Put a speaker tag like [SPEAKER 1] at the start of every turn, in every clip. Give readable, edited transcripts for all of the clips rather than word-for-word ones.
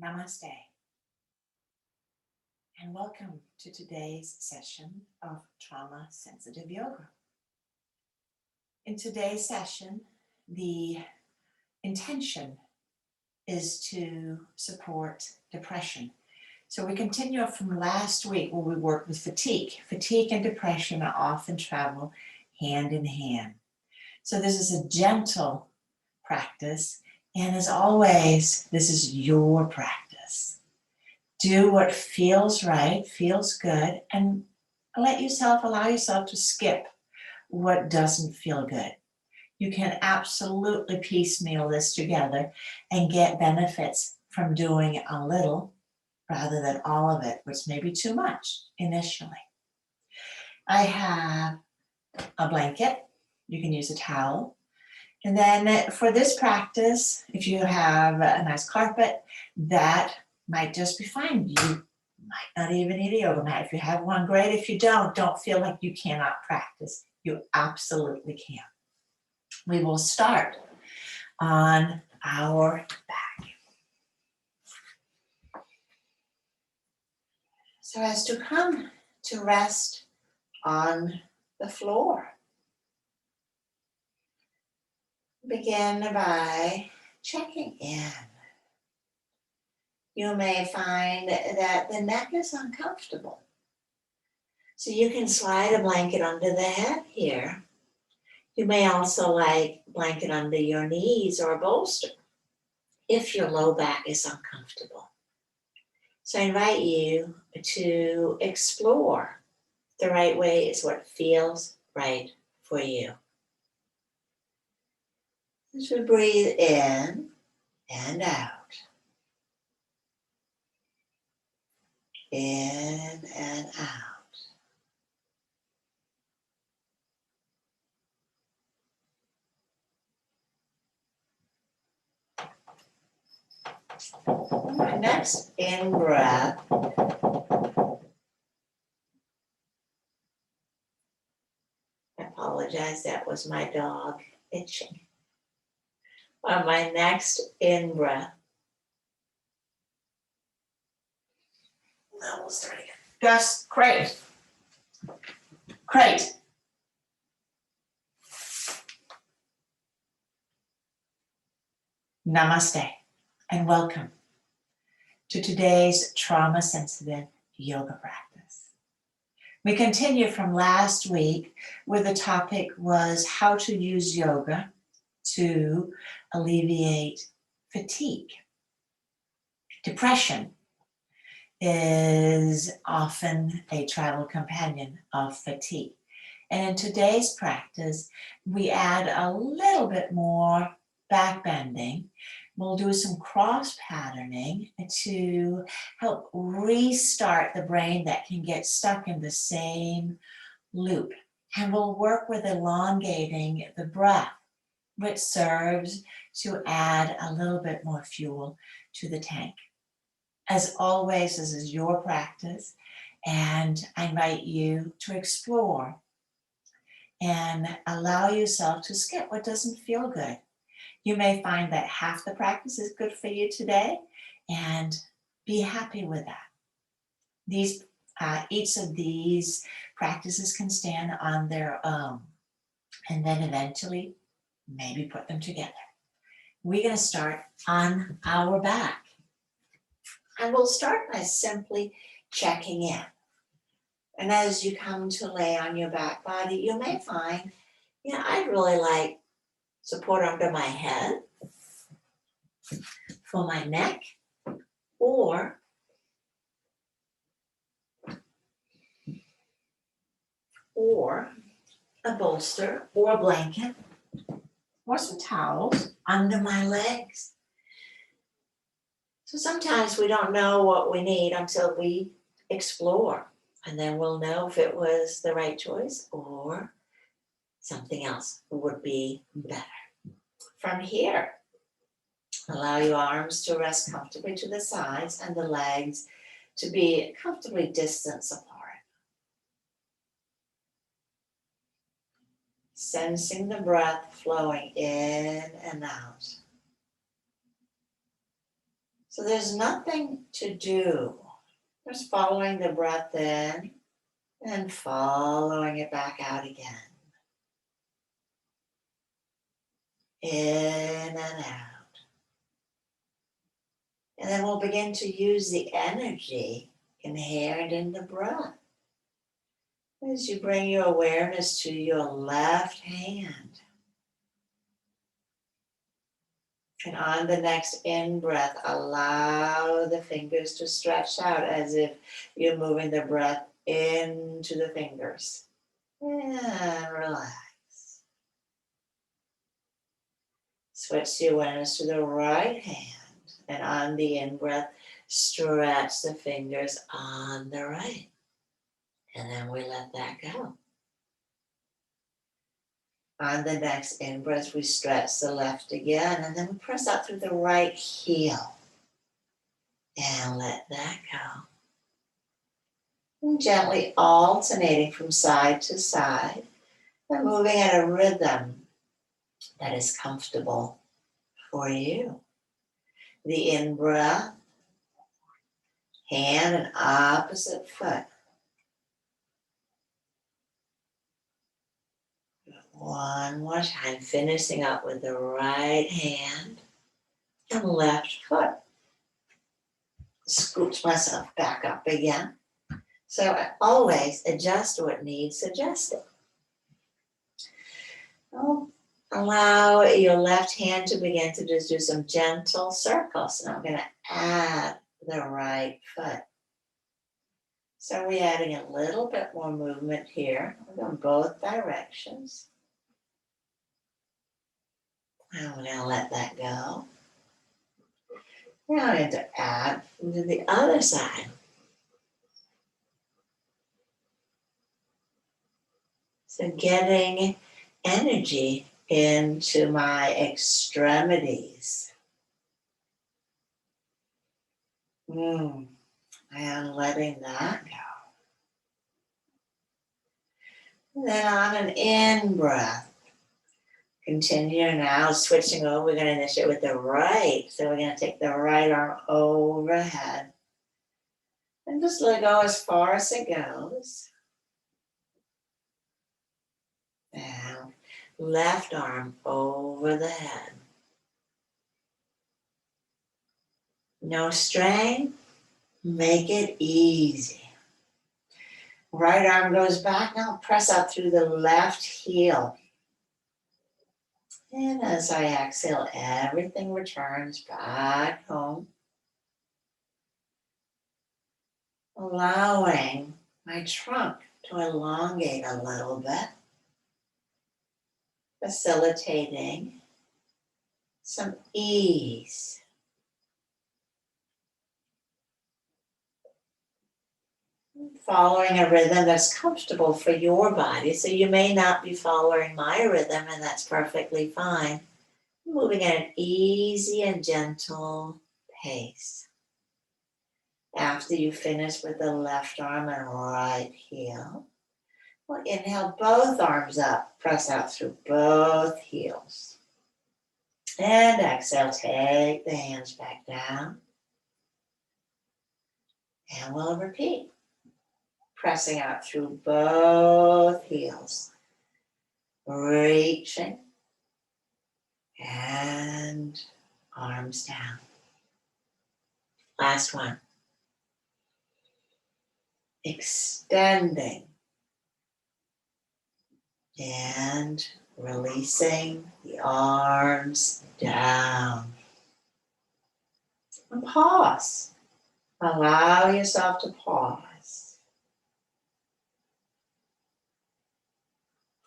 [SPEAKER 1] Namaste, and welcome to today's session of Trauma Sensitive Yoga. In today's session, the intention is to support depression. So we continue from last week where we worked with fatigue. Fatigue and depression often travel hand in hand. So this is a gentle practice, and as always, this is your practice. Do what feels right, feels good, and allow yourself to skip what doesn't feel good. You can absolutely piecemeal this together and get benefits from doing a little rather than all of it, which may be too much initially. I have a blanket. You can use a towel. And then for this practice, if you have a nice carpet, that might just be fine. You might not even need a yoga mat. If you have one, great. If you don't feel like you cannot practice. You absolutely can. We will start on our back. So as to come to rest on the floor, begin by checking in. You may find that the neck is uncomfortable. So you can slide a blanket under the head here. You may also like a blanket under your knees or a bolster if your low back is uncomfortable. So I invite you to explore the right way is what feels right for you. As we breathe in and out. In and out. My next in breath. I apologize, that was my dog itching. On my next in breath. Now we'll start again. Just great. Great. Namaste, and welcome to today's trauma-sensitive yoga practice. We continue from last week where the topic was how to use yoga to alleviate fatigue. Depression is often a travel companion of fatigue. And in today's practice, we add a little bit more back bending. We'll do some cross patterning to help restart the brain that can get stuck in the same loop. And we'll work with elongating the breath, which serves to add a little bit more fuel to the tank. As always, this is your practice, and I invite you to explore and allow yourself to skip what doesn't feel good. You may find that half the practice is good for you today, and be happy with that. Each of these practices can stand on their own, and then eventually maybe put them together. We're going to start on our back. And we'll start by simply checking in. And as you come to lay on your back body, you may find, I'd really like support under my head, for my neck, or a bolster or a blanket or some towels under my legs. So sometimes we don't know what we need until we explore, and then we'll know if it was the right choice or something else would be better. From here, allow your arms to rest comfortably to the sides and the legs to be comfortably distanced apart. Sensing the breath flowing in and out.
[SPEAKER 2] So there's nothing to do. Just following the breath in and following it back out again. In and out. And then we'll begin to use the energy inherent in the breath. As you bring your awareness to your left hand. And on the next in-breath, allow the fingers to stretch out as if you're moving the breath into the fingers. And relax. Switch the awareness to the right hand. And on the in-breath, stretch the fingers on the right. And then we let that go. On the next in-breath, we stretch the left again, and then we press out through the right heel. And let that go. And gently alternating from side to side, and moving at a rhythm that is comfortable for you. The in-breath, hand and opposite foot. One more time, finishing up with the right hand and left foot. Scooch myself back up again. So I always adjust what needs adjusting. Allow your left hand to begin to just do some gentle circles. And I'm going to add the right foot. So we're adding a little bit more movement here. We're going both directions. And we're going to let that go. Now I'm going to add to the other side. So getting energy into my extremities. And letting that go. And then on an in-breath, continue now, switching over. We're going to initiate with the right. So we're going to take the right arm overhead. And just let go as far as it goes. Now, left arm over the head. No strain. Make it easy. Right arm goes back. Now press out through the left heel. And as I exhale, everything returns back home. Allowing my trunk to elongate a little bit. Facilitating some ease. Following a rhythm that's comfortable for your body. So you may not be following my rhythm, and that's perfectly fine. Moving at an easy and gentle pace. After you finish with the left arm and right heel, we'll inhale both arms up, press out through both heels. And exhale, take the hands back down. And we'll repeat. Pressing out through both heels. Reaching. And arms down. Last one. Extending. And releasing the arms down. And pause. Allow yourself to pause.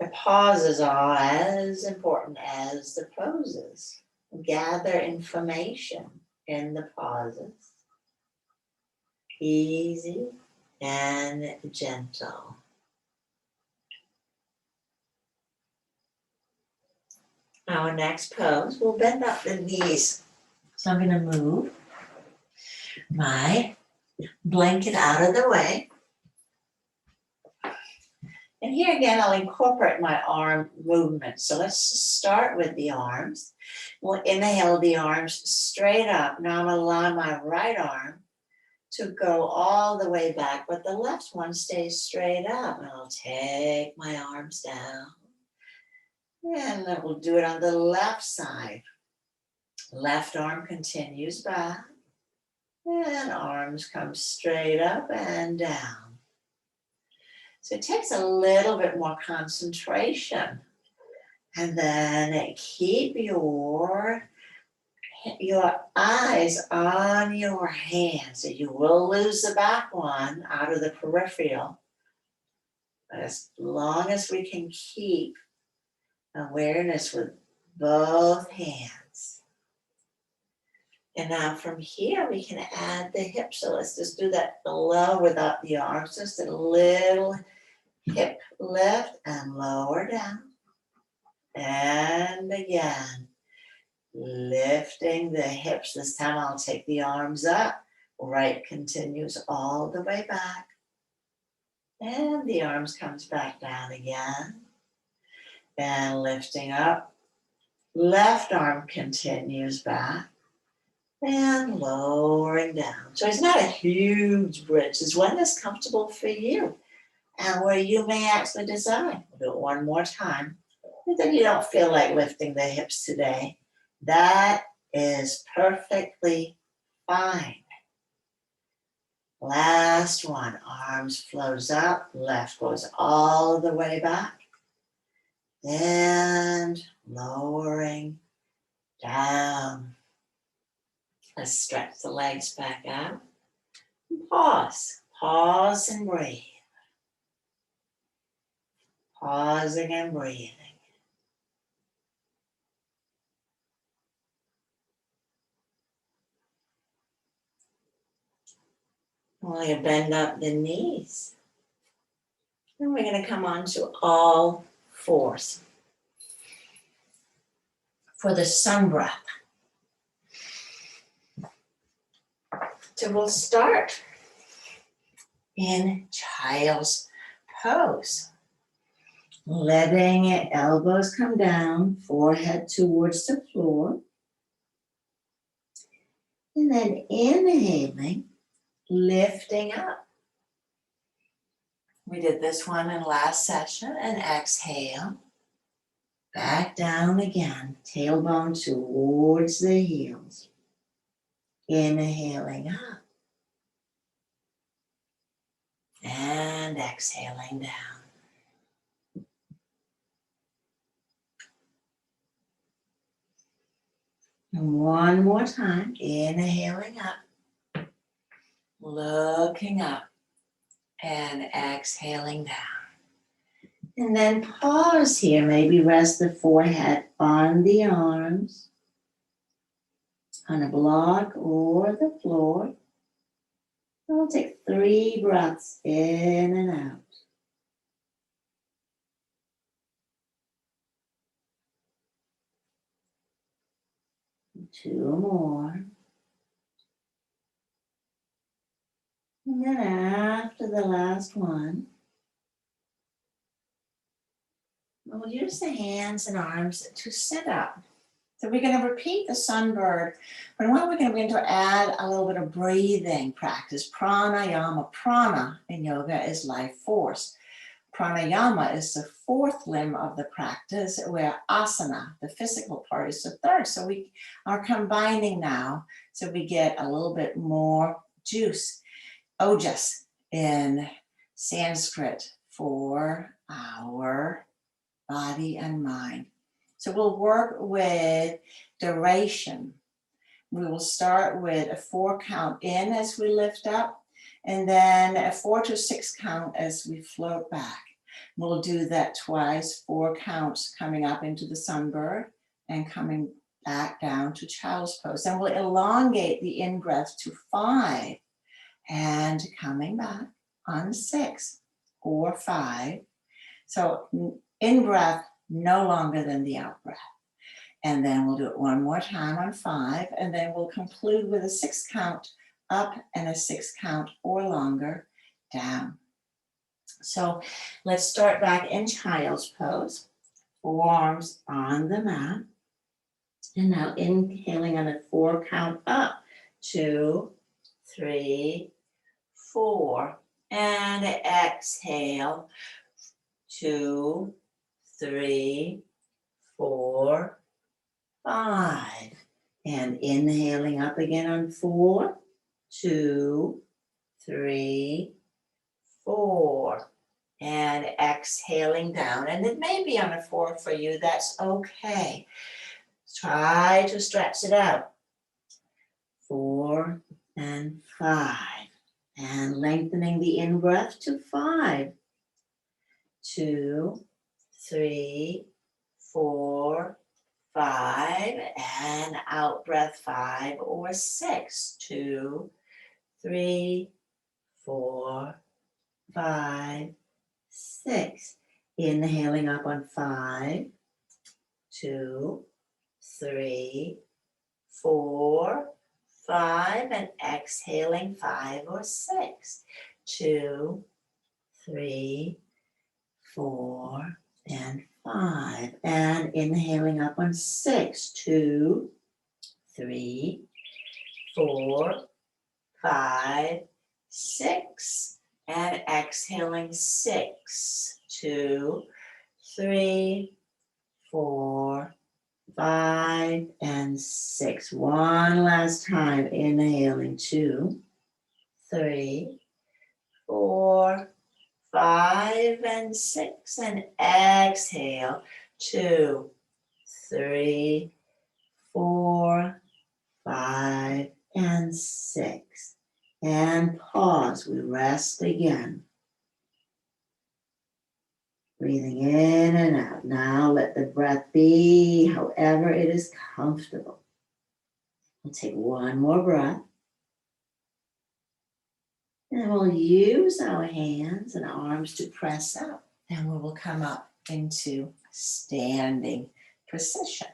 [SPEAKER 2] The pauses are as important as the poses. Gather information in the pauses. Easy and gentle. Our next pose, we'll bend up the knees. So I'm going to move my blanket out of the way. And here again, I'll incorporate my arm movement. So let's just start with the arms. We'll inhale the arms straight up. Now I'm going to allow my right arm to go all the way back, but the left one stays straight up. And I'll take my arms down. And then we'll do it on the left side. Left arm continues back. And arms come straight up and down. So it takes a little bit more concentration. And then keep your eyes on your hands. So you will lose the back one out of the peripheral. But as long as we can keep awareness with both hands. And now from here, we can add the hips. So let's just do that below without the arms. Just a little hip lift and lower down. And again, lifting the hips. This time I'll take the arms up. Right continues all the way back. And the arms comes back down again. And lifting up. Left arm continues back. And lowering down. So it's not a huge bridge. It's one that's comfortable for you. And where you may actually decide, we'll do it one more time. And then you don't feel like lifting the hips today. That is perfectly fine. Last one, arms flows up, left goes all the way back. And lowering down. Let's stretch the legs back out. Pause. Pause and breathe. Pausing and breathing. We're going to bend up the knees. And we're going to come on to all fours. For the sun breath. So we'll start in child's pose. Letting elbows come down, forehead towards the floor. And then inhaling, lifting up. We did this one in last session, and exhale. Back down again, tailbone towards the heels. Inhaling up. And exhaling down. And one more time, inhaling up, looking up, and exhaling down. And then pause here, maybe rest the forehead on the arms, on a block or the floor. We'll take 3 breaths in and out. Two more. And then after the last one, we'll use the hands and arms to sit up. So we're going to repeat the sunbird, but now we're going to begin to add a little bit of breathing practice. Pranayama. Prana in yoga is life force. Pranayama is the 4th limb of the practice, where asana, the physical part, is the 3rd. So we are combining now, so we get a little bit more juice, ojas in Sanskrit, for our body and mind. So we'll work with duration. We will start with a 4 count in as we lift up, and then a 4 to 6 count as we float back. We'll do that twice, 4 counts coming up into the sunbird and coming back down to child's pose. Then we'll elongate the in-breath to 5 and coming back on 6 or 5. So in-breath no longer than the out-breath. And then we'll do it one more time on 5, and then we'll conclude with a 6 count up and a 6 count or longer down. So let's start back in child's pose. Forearms on the mat. And now inhaling on a 4 count up. 2, 3, 4. And exhale. 2, 3, 4, 5. And inhaling up again on 4, 2, 3, 4. And exhaling down. And it may be on a 4 for you, that's okay. Try to stretch it out. 4 and 5. And lengthening the in-breath to 5. 2, 3, 4, 5. And out breath 5 or 6. 2, 3, 4, 5, 6. Inhaling up on 5, 2, 3, 4, 5, and exhaling 5 or 6. 2, 3, 4, and 5. And inhaling up on 6. 2, 3, 4, 5, 6. And exhaling 6. 2, 3, 4, 5, and 6. One last time. Inhaling 2, 3, 4, 5, and 6. And exhale 2, 3, 4, 5, and 6. And pause. We rest again. Breathing in and out. Now let the breath be however it is comfortable. We'll take one more breath. And we'll use our hands and arms to press up. And we will come up into standing position.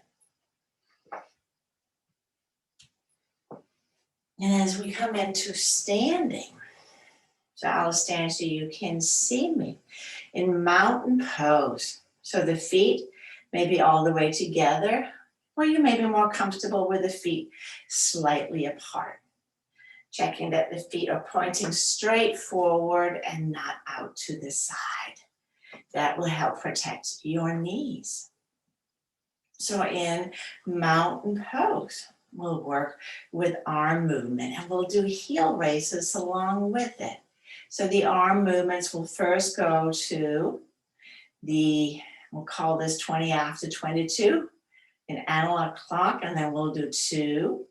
[SPEAKER 2] And as we come into standing, so I'll stand so you can see me in mountain pose. So the feet may be all the way together, or you may be more comfortable with the feet slightly apart. Checking that the feet are pointing straight forward and not out to the side. That will help protect your knees. So in mountain pose, we'll work with arm movement and we'll do heel raises along with it. So the arm movements will first go to we'll call this 20 after 22, an analog clock, and then we'll do 2,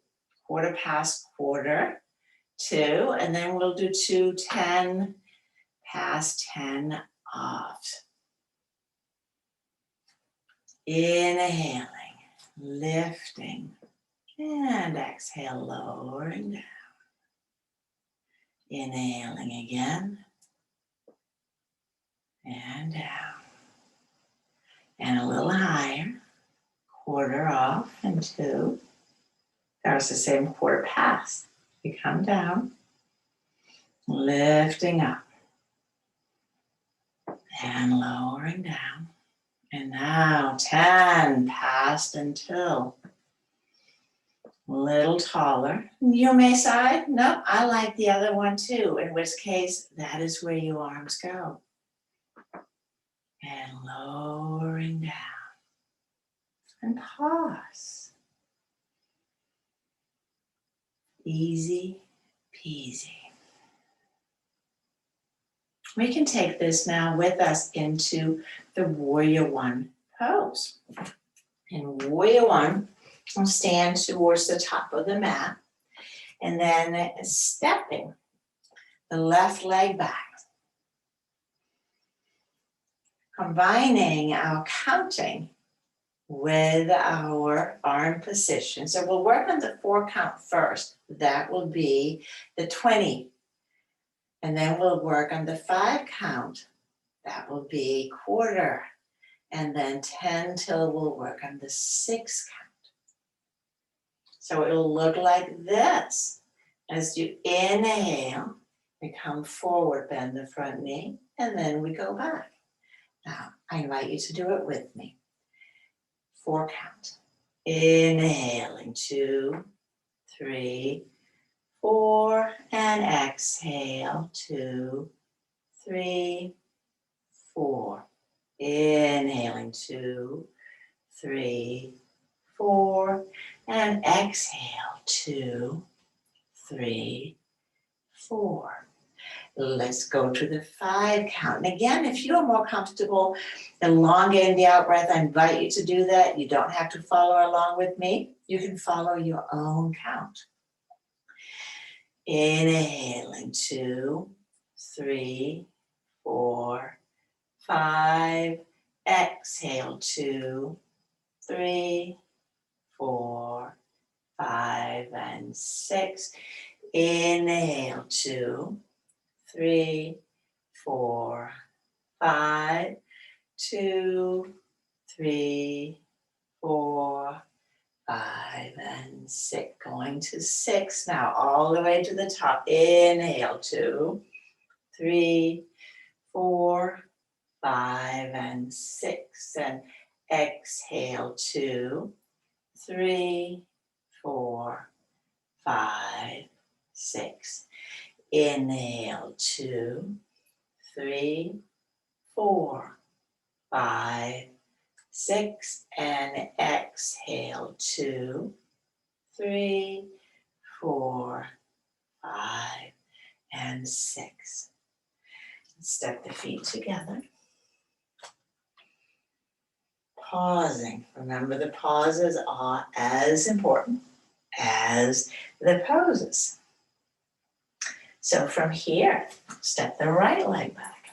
[SPEAKER 2] quarter past quarter, 2, and then we'll do 2, 10 past 10 off. Inhaling, lifting, and exhale, lowering down. Inhaling again, and down. And a little higher, quarter off, and 2. There's the same quarter past. We come down, lifting up, and lowering down. And now 10 past until. A little taller. You may say, no, I like the other one too, in which case that is where your arms go. And lowering down. And pause. Easy peasy. We can take this now with us into the Warrior One pose. In Warrior One, we'll stand towards the top of the mat and then stepping the left leg back. Combining our counting with our arm position. So we'll work on the 4 count first. That will be the 20. And then we'll work on the 5 count. That will be quarter. And then 10 till we'll work on the 6 count. So it'll look like this. As you inhale,
[SPEAKER 1] We come forward, bend the front knee, and then we go back. Now, I invite you to do it with me. 4 count. Inhaling, 2, 3, 4, and exhale, 2, 3, 4. Inhaling, 2, 3, 4, and exhale, 2, 3, 4. Let's go to the 5 count. And again, if you are more comfortable elongating the out breath, I invite you to do that. You don't have to follow along with me. You can follow your own count. Inhaling, 2, 3, 4, 5. Exhale, 2, 3, 4, 5, and 6. Inhale, 2, 3, 4, 5, 2, 3, 4, 5, and 6. Going to 6 now, all the way to the top. Inhale, 2, 3, 4, 5, and 6. And exhale, 2, 3, 4, 5, 6. Inhale, 2, 3, 4, 5, 6. And exhale, 2, 3, 4, 5, and 6. Step the feet together. Pausing. Remember, the pauses are as important as the poses. So from here, step the right leg back.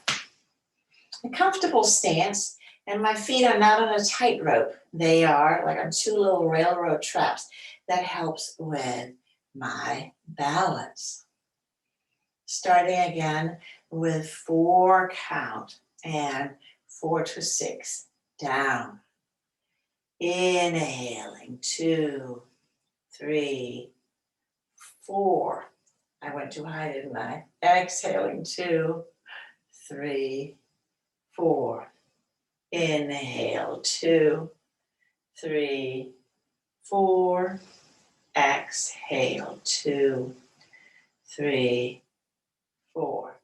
[SPEAKER 1] A comfortable stance, and my feet are not on a tightrope. They are like on 2 little railroad tracks. That helps with my balance. Starting again with 4 count and 4 to 6 down. Inhaling, 2, 3, 4. I went too high, didn't I? Exhaling, 2, 3, 4. Inhale, 2, 3, 4. Exhale, 2, 3, 4.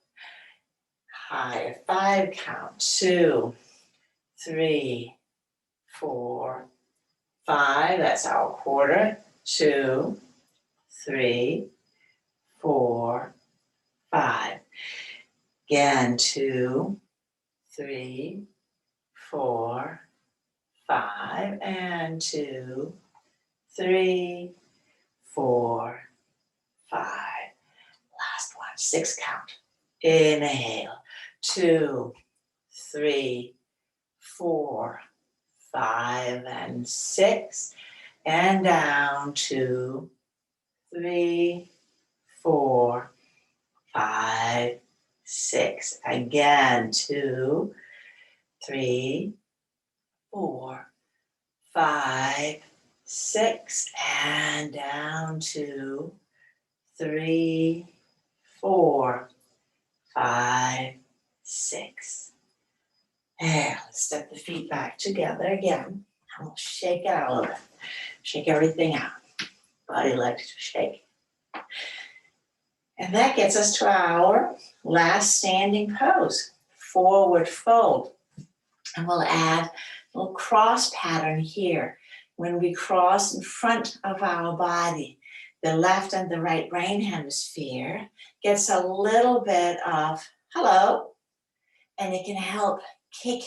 [SPEAKER 1] Higher, 5 count. 2, 3, 4, 5. That's our quarter. 2, 3, 4, 5. Again, 2, 3, 4, 5, and 2, 3, 4, 5. Last one, 6 count. Inhale, 2, 3, 4, 5, and 6. And down, 2, 3, 4, 5, 6. Again, 2, 3, 4, 5, 6. And down, 2, 3, 4, 5, 6. And let's step the feet back together again. And we'll shake it out a little bit. Shake everything out. Body likes to shake. And that gets us to our last standing pose, forward fold. And we'll add a little cross pattern here. When we cross in front of our body, the left and the right brain hemisphere gets a little bit of hello, and it can help kick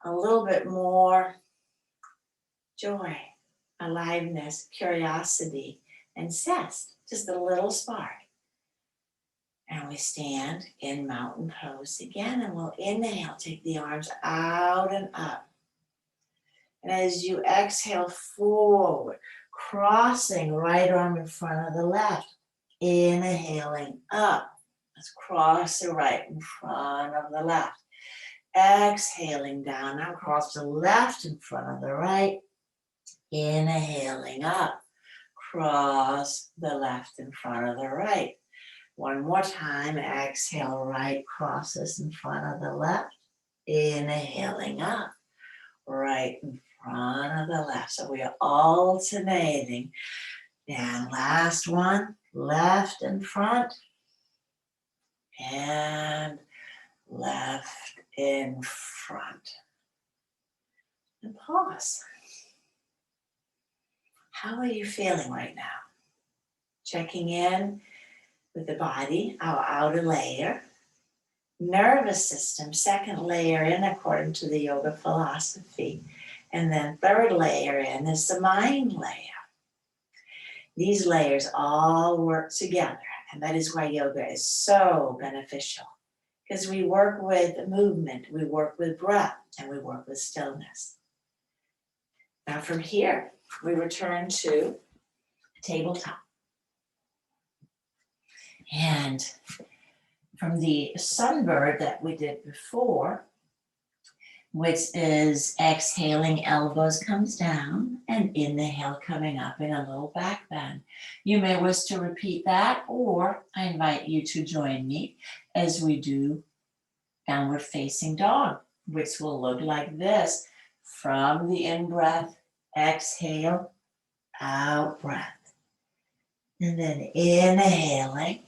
[SPEAKER 1] a little bit more joy, aliveness, curiosity, and zest, just a little spark. And we stand in mountain pose again, and we'll inhale, take the arms out and up. And as you exhale forward, crossing right arm in front of the left, inhaling up. Let's cross the right in front of the left. Exhaling down, now cross the left in front of the right. Inhaling up, cross the left in front of the right.
[SPEAKER 2] One more time, exhale, right crosses in front of the left. Inhaling up, right in front of the left. So we are alternating. And last one, left in front and left in front. And pause. How are you feeling right now? Checking in with the body, our outer layer. Nervous system, second layer in according to the yoga philosophy. And then third layer in is the mind layer. These layers all work together. And that is why yoga is so beneficial. Because we work with movement, we work with breath, and we work with stillness. Now from here, we return to tabletop. And from the sunbird that we did before, which is exhaling, elbows comes down, and inhale coming up in a little back bend. You may wish to repeat that, or I invite you to join me as we do downward facing dog, which will look like this. From the in-breath, exhale, out-breath. And then inhaling,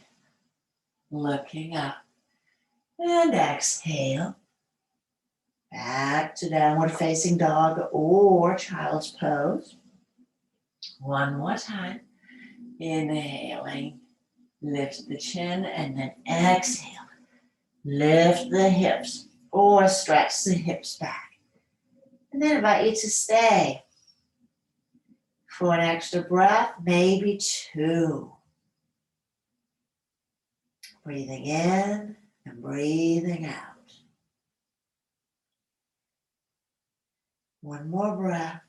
[SPEAKER 2] looking up, and exhale. Back to downward facing dog or child's pose. One more time. Inhaling, lift the chin, and then exhale. Lift the hips or stretch the hips back. And then I invite you to stay for an extra breath, maybe two. Breathing in and breathing out. One more breath.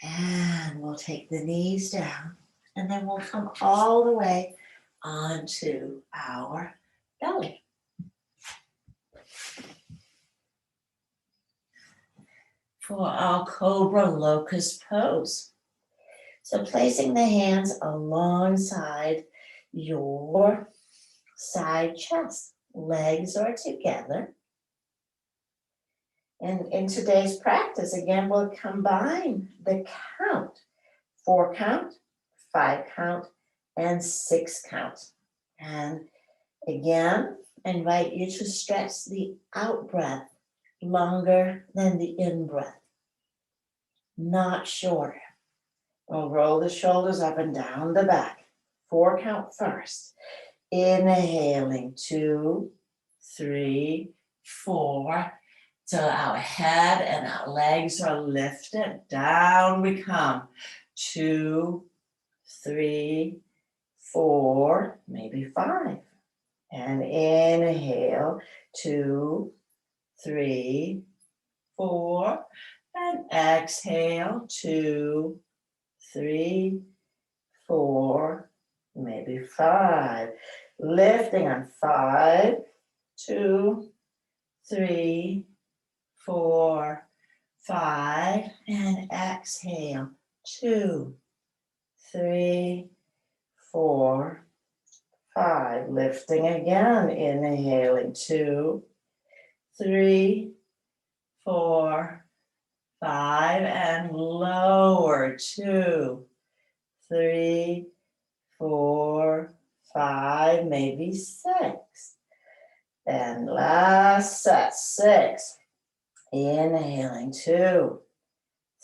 [SPEAKER 2] And we'll take the knees down. And then we'll come all the way onto our belly. For our cobra locust pose. So placing the hands alongside your side chest. Legs are together. And in today's practice, again, we'll combine the count. 4 count, 5 count, and 6 count. And again, I invite you to stretch the out breath longer than the in breath, not shorter. We'll roll the shoulders up and down the back. 4 count first. Inhaling, 2, 3, 4. So our head and our legs are lifted. Down we come. 2, 3, 4, maybe 5. And inhale, 2, 3, 4. And exhale, 2, 3, 4, maybe 5. Lifting on 5, 2, 3, 4, 5, and exhale, 2, 3, 4, 5. Lifting again, inhaling, 2, 3, 4, 5, and lower, 2, 3, 4, 5, maybe 6. And last set, 6. Inhaling, 2,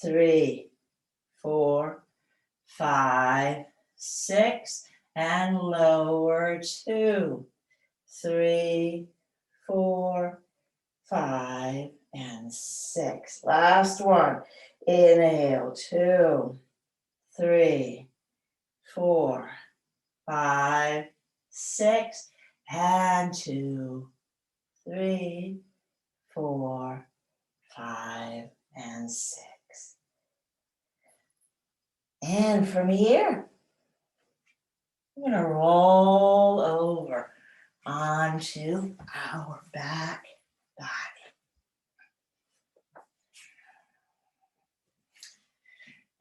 [SPEAKER 2] 3, 4, 5, 6, and lower, 2, 3, 4, 5, and 6. Last one. Inhale, 2, 3, 4, 5, 6, and 2, 3, 4, 5, and 6. And from here, we're going to roll over onto our back body.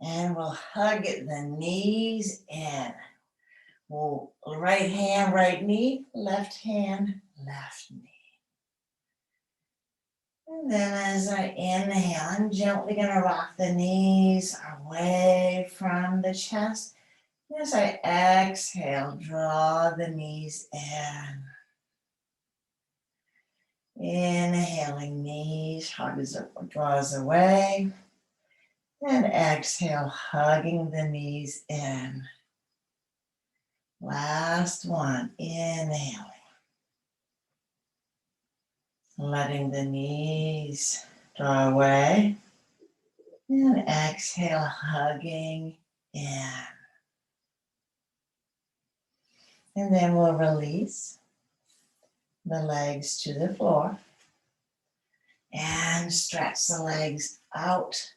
[SPEAKER 2] And we'll hug the knees in.
[SPEAKER 1] Pull right hand, right knee, left hand, left knee. And then as I inhale, I'm gently going to rock the knees away from the chest. And as I exhale, draw the knees in. Inhaling, knees draws away. And exhale, hugging the knees in. Last one, inhaling. Letting the knees draw away. And exhale, hugging in. And then we'll release the legs to the floor. And stretch the legs out.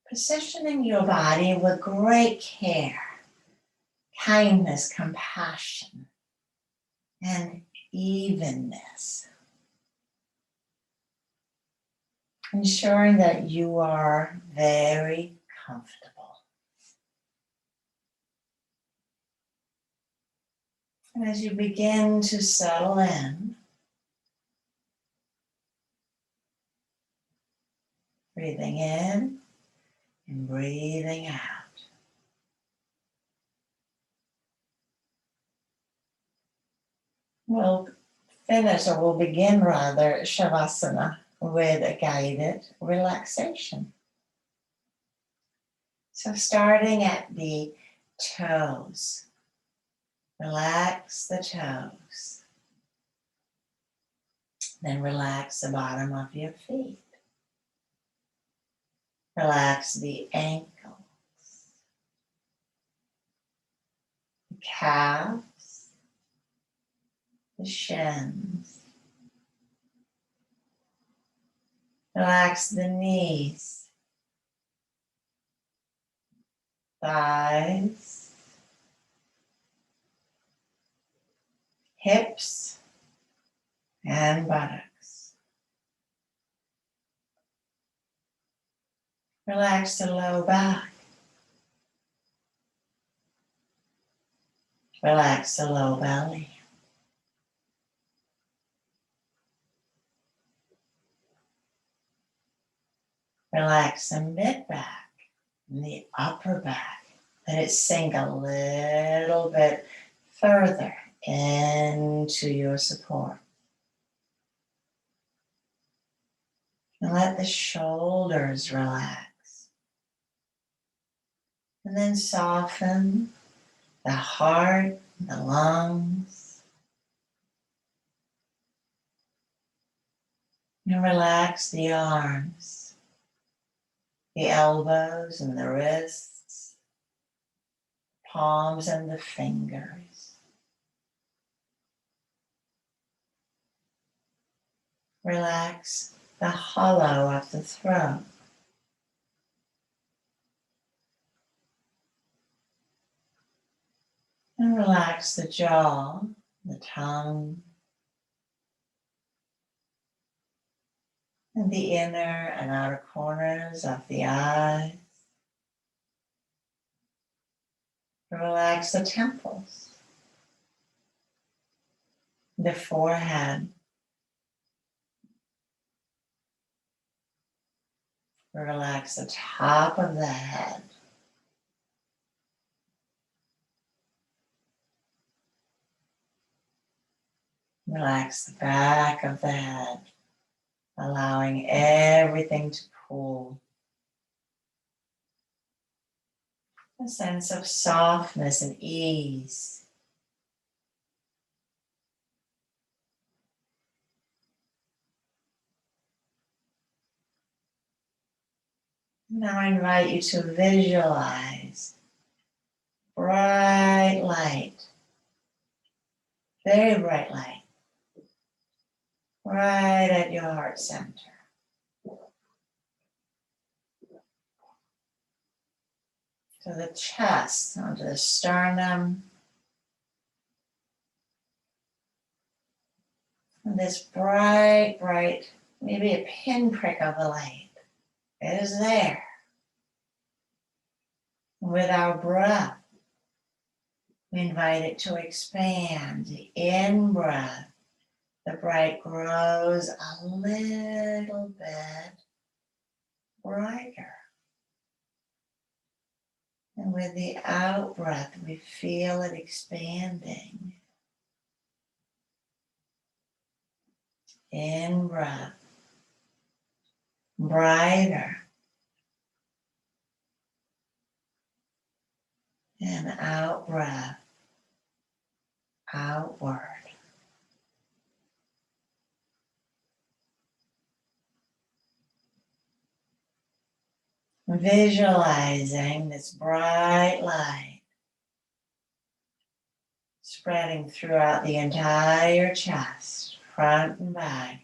[SPEAKER 1] Positioning your body with great care, kindness, compassion, and evenness. Ensuring that you are very comfortable. And as you begin to settle in, breathing in and breathing out. We'll begin Shavasana with a guided relaxation. So starting at the toes, relax the toes. Then relax the bottom of your feet. Relax the ankles, the calves, the shins. Relax the knees, thighs, hips, and buttocks. Relax the low back. Relax the low belly. Relax the mid back and the upper back. Let it sink a little bit further into your support. And let the shoulders relax. And then soften the heart, the lungs. And relax the arms, the elbows and the wrists, palms and the fingers. Relax the hollow of the throat. And relax the jaw, the tongue, and the inner and outer corners of the eyes. Relax the temples, the forehead. Relax the top of the head. Relax the back of the head, allowing everything to cool. A sense of softness and ease. Now I invite you to visualize bright light, very bright light, right at your heart center. To the chest, onto the sternum. And this bright, maybe a pinprick of the light is there.
[SPEAKER 2] With our breath, we invite it to expand. The in-breath, the bright grows a little bit brighter. And with the out-breath, we feel it expanding. In-breath, brighter. And out-breath, outward. Visualizing this bright light spreading throughout the entire chest, front and back,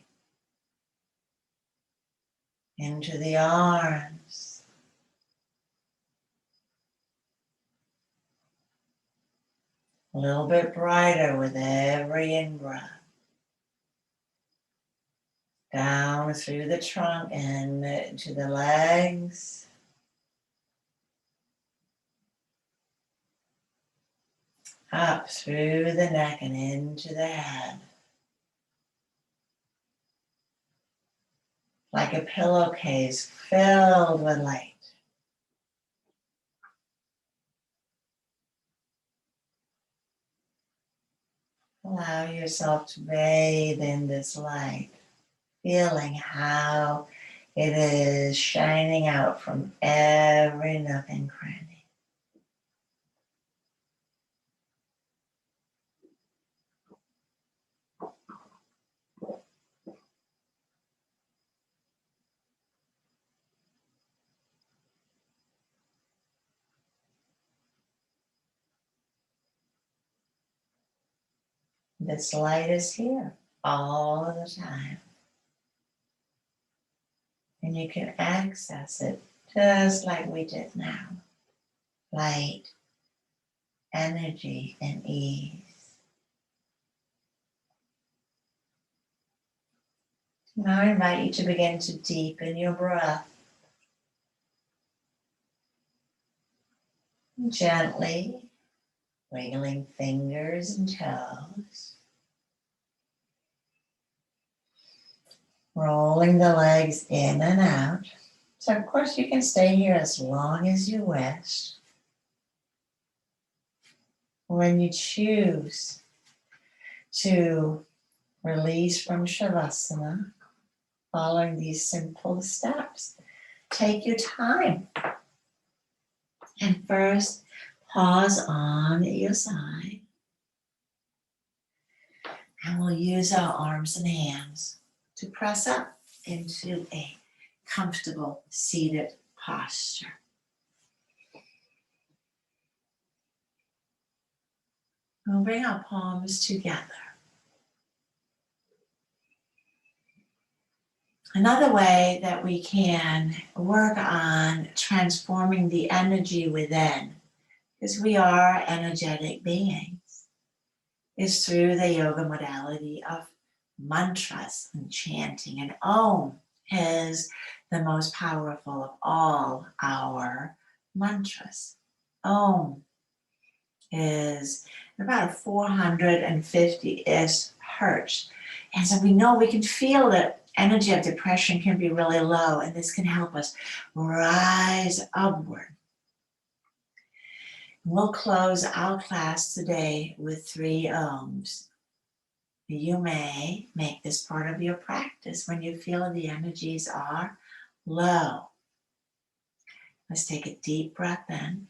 [SPEAKER 2] into the arms, a little bit brighter with every in-breath, down through the trunk and to the legs, up through the neck and into the head. Like a pillowcase filled with light. Allow yourself to bathe in this light, feeling how it is shining out from every nook and cranny. This light is here all of the time. And you can access it just like we did now. Light, energy, and ease. Now I invite you to begin to deepen your breath. Gently wiggling fingers and toes. Rolling the legs in and out. So of course you can stay here as long as you wish. When you choose to release from Shavasana, following these simple steps, take your time. And first, pause on your side. And we'll use our arms and hands to press up into a comfortable seated posture. We'll bring our palms together. Another way that we can work on transforming the energy within, because we are energetic beings, is through the yoga modality of mantras and chanting. And Om is the most powerful of all our mantras. Om is about 450-ish hertz. And so we know we can feel that energy of depression can be really low, and this can help us rise upward. We'll close our class today with 3 Oms. You may make this part of your practice when you feel the energies are low. Let's take a deep breath in.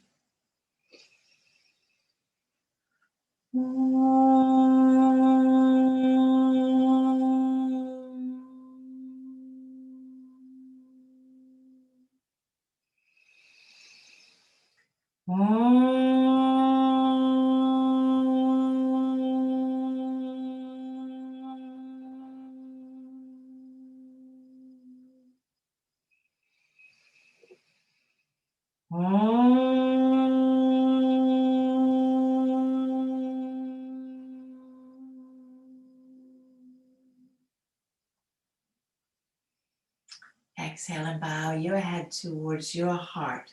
[SPEAKER 2] Exhale and bow your head towards your heart.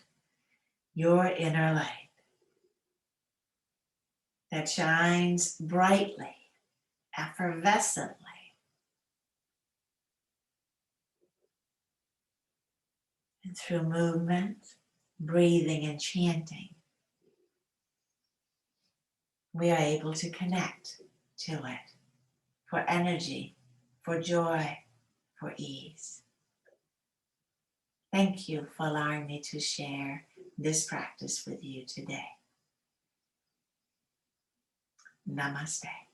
[SPEAKER 1] your inner light that shines brightly, effervescently, and through movement, breathing, and chanting, we are able to connect to it for energy, for joy, for ease. Thank you for allowing me to share this practice with you today. Namaste.